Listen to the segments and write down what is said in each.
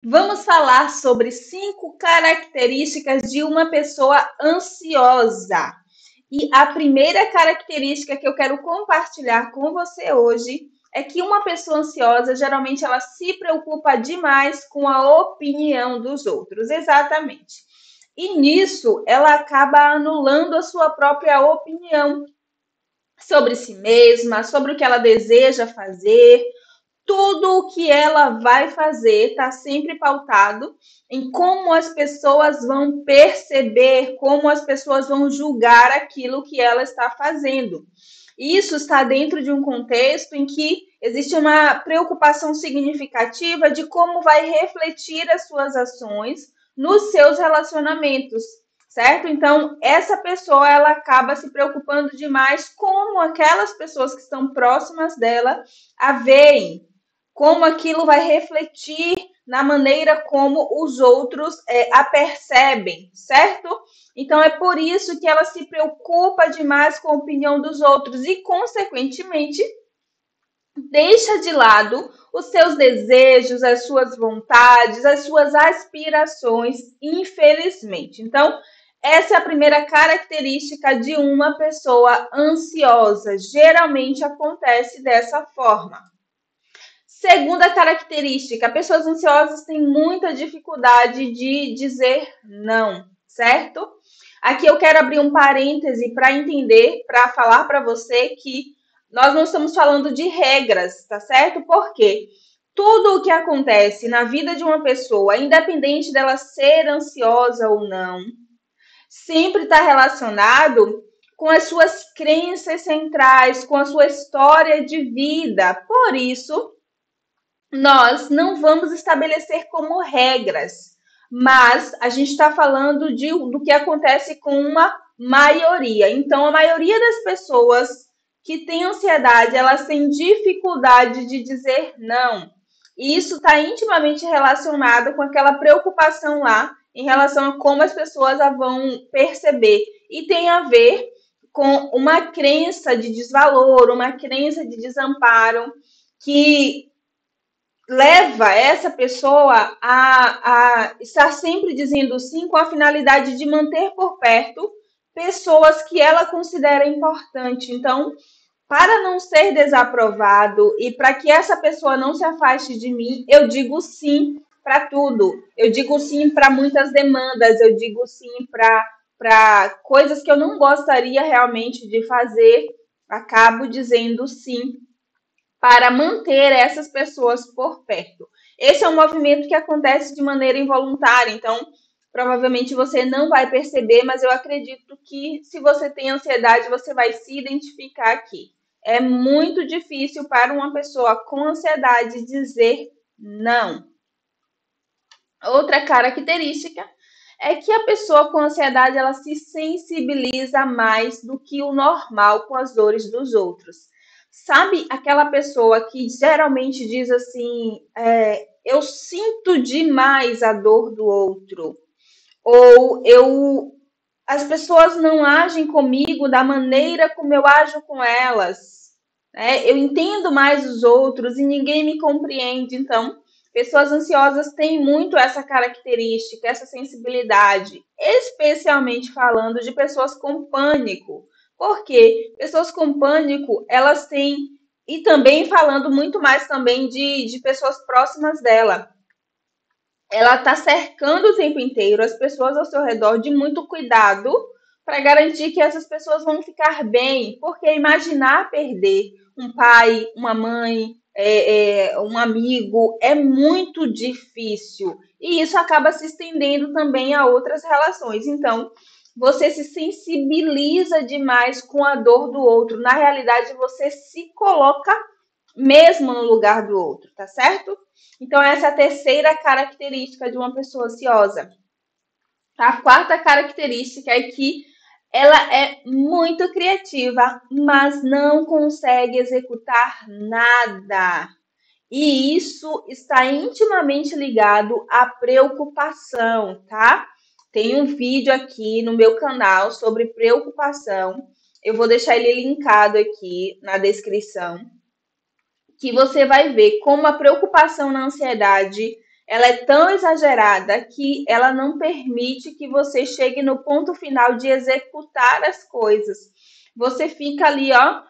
Vamos falar sobre 5 características de uma pessoa ansiosa. E a primeira característica que eu quero compartilhar com você hoje é que uma pessoa ansiosa, geralmente, ela se preocupa demais com a opinião dos outros. Exatamente. E nisso, ela acaba anulando a sua própria opinião sobre si mesma, sobre o que ela deseja fazer, tudo o que ela vai fazer está sempre pautado em como as pessoas vão perceber, como as pessoas vão julgar aquilo que ela está fazendo. Isso está dentro de um contexto em que existe uma preocupação significativa de como vai refletir as suas ações nos seus relacionamentos, certo? Então, essa pessoa ela acaba se preocupando demais como aquelas pessoas que estão próximas dela a veem, como aquilo vai refletir na maneira como os outros a percebem, certo? Então é por isso que ela se preocupa demais com a opinião dos outros e, consequentemente, deixa de lado os seus desejos, as suas vontades, as suas aspirações, infelizmente. Então, essa é a primeira característica de uma pessoa ansiosa. Geralmente acontece dessa forma. Segunda característica, pessoas ansiosas têm muita dificuldade de dizer não, certo? Aqui eu quero abrir um parêntese para entender, para falar para você que nós não estamos falando de regras, tá certo? Porque tudo o que acontece na vida de uma pessoa, independente dela ser ansiosa ou não, sempre está relacionado com as suas crenças centrais, com a sua história de vida. Por isso, nós não vamos estabelecer como regras, mas a gente está falando do que acontece com uma maioria. Então, a maioria das pessoas que têm ansiedade, elas têm dificuldade de dizer não. E isso está intimamente relacionado com aquela preocupação lá em relação a como as pessoas a vão perceber. E tem a ver com uma crença de desvalor, uma crença de desamparo, que leva essa pessoa a estar sempre dizendo sim com a finalidade de manter por perto pessoas que ela considera importante. Então, para não ser desaprovado e para que essa pessoa não se afaste de mim, eu digo sim para tudo. Eu digo sim para muitas demandas, eu digo sim para coisas que eu não gostaria realmente de fazer, acabo dizendo sim para manter essas pessoas por perto. Esse é um movimento que acontece de maneira involuntária, então provavelmente você não vai perceber, mas eu acredito que se você tem ansiedade, você vai se identificar aqui. É muito difícil para uma pessoa com ansiedade dizer não. Outra característica é que a pessoa com ansiedade ela se sensibiliza mais do que o normal com as dores dos outros. Sabe aquela pessoa que geralmente diz assim, eu sinto demais a dor do outro, ou as pessoas não agem comigo da maneira como eu ajo com elas, né? Eu entendo mais os outros e ninguém me compreende. Então, pessoas ansiosas têm muito essa característica, essa sensibilidade, especialmente falando de pessoas com pânico. Porque pessoas com pânico, elas têm, e também falando muito mais também de pessoas próximas dela, ela está cercando o tempo inteiro as pessoas ao seu redor de muito cuidado para garantir que essas pessoas vão ficar bem, porque imaginar perder um pai, uma mãe, um amigo é muito difícil e isso acaba se estendendo também a outras relações. Então, você se sensibiliza demais com a dor do outro. Na realidade, você se coloca mesmo no lugar do outro, tá certo? Então, essa é a terceira característica de uma pessoa ansiosa. A quarta característica é que ela é muito criativa, mas não consegue executar nada. E isso está intimamente ligado à preocupação, tá? Tem um vídeo aqui no meu canal sobre preocupação. Eu vou deixar ele linkado aqui na descrição, que você vai ver como a preocupação na ansiedade ela é tão exagerada que ela não permite que você chegue no ponto final de executar as coisas. Você fica ali, ó,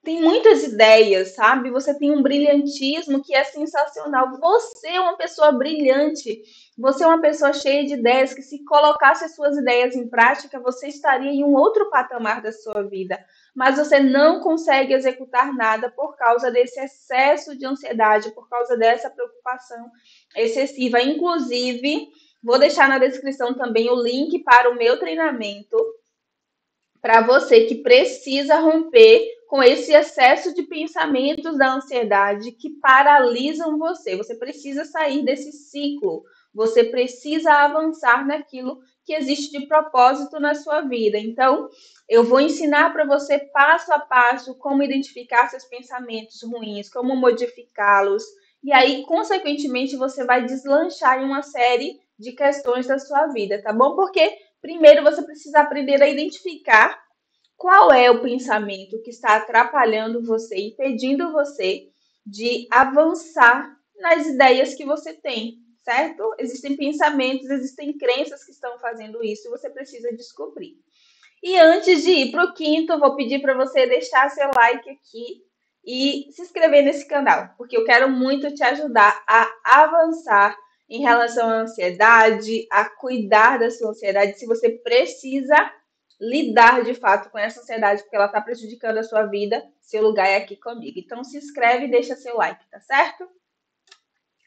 tem muitas ideias, sabe? Você tem um brilhantismo que é sensacional. Você é uma pessoa brilhante. Você é uma pessoa cheia de ideias que, se colocasse as suas ideias em prática, você estaria em um outro patamar da sua vida. Mas você não consegue executar nada por causa desse excesso de ansiedade, por causa dessa preocupação excessiva. Inclusive, vou deixar na descrição também o link para o meu treinamento para você que precisa romper com esse excesso de pensamentos da ansiedade que paralisam você. Você precisa sair desse ciclo. Você precisa avançar naquilo que existe de propósito na sua vida. Então, eu vou ensinar para você passo a passo como identificar seus pensamentos ruins, como modificá-los. E aí, consequentemente, você vai deslanchar em uma série de questões da sua vida, tá bom? Porque primeiro você precisa aprender a identificar qual é o pensamento que está atrapalhando você, impedindo você de avançar nas ideias que você tem, certo? Existem pensamentos, existem crenças que estão fazendo isso e você precisa descobrir. E antes de ir para o quinto, eu vou pedir para você deixar seu like aqui e se inscrever nesse canal, porque eu quero muito te ajudar a avançar em relação à ansiedade, a cuidar da sua ansiedade. Se você precisa lidar de fato com essa ansiedade, porque ela está prejudicando a sua vida, seu lugar é aqui comigo. Então se inscreve e deixa seu like, tá certo?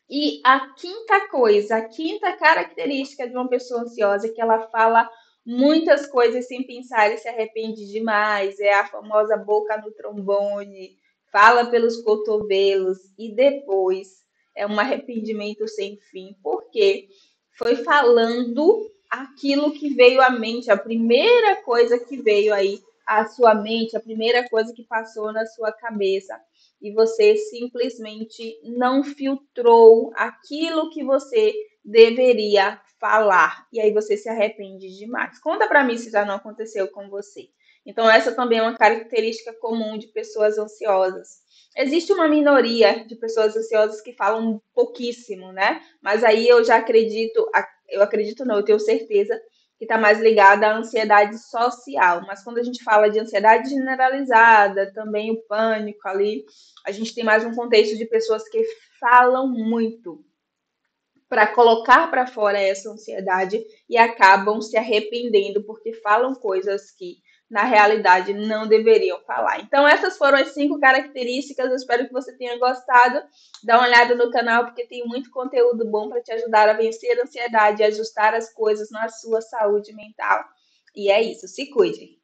E a quinta coisa, a quinta característica de uma pessoa ansiosa é que ela fala muitas coisas sem pensar e se arrepende demais. É a famosa boca no trombone, fala pelos cotovelos e depois é um arrependimento sem fim. Por quê? Foi falando aquilo que veio à mente, a primeira coisa que veio aí à sua mente, a primeira coisa que passou na sua cabeça e você simplesmente não filtrou aquilo que você deveria falar. E aí você se arrepende demais. Conta para mim se já não aconteceu com você. Então, essa também é uma característica comum de pessoas ansiosas. Existe uma minoria de pessoas ansiosas que falam pouquíssimo, né? Mas aí eu já acredito, eu acredito não, eu tenho certeza que está mais ligada à ansiedade social. Mas quando a gente fala de ansiedade generalizada, também o pânico ali, a gente tem mais um contexto de pessoas que falam muito para colocar para fora essa ansiedade e acabam se arrependendo porque falam coisas que na realidade não deveriam falar. Então essas foram as 5 características, eu espero que você tenha gostado. Dá uma olhada no canal porque tem muito conteúdo bom para te ajudar a vencer a ansiedade e ajustar as coisas na sua saúde mental. E é isso, se cuide!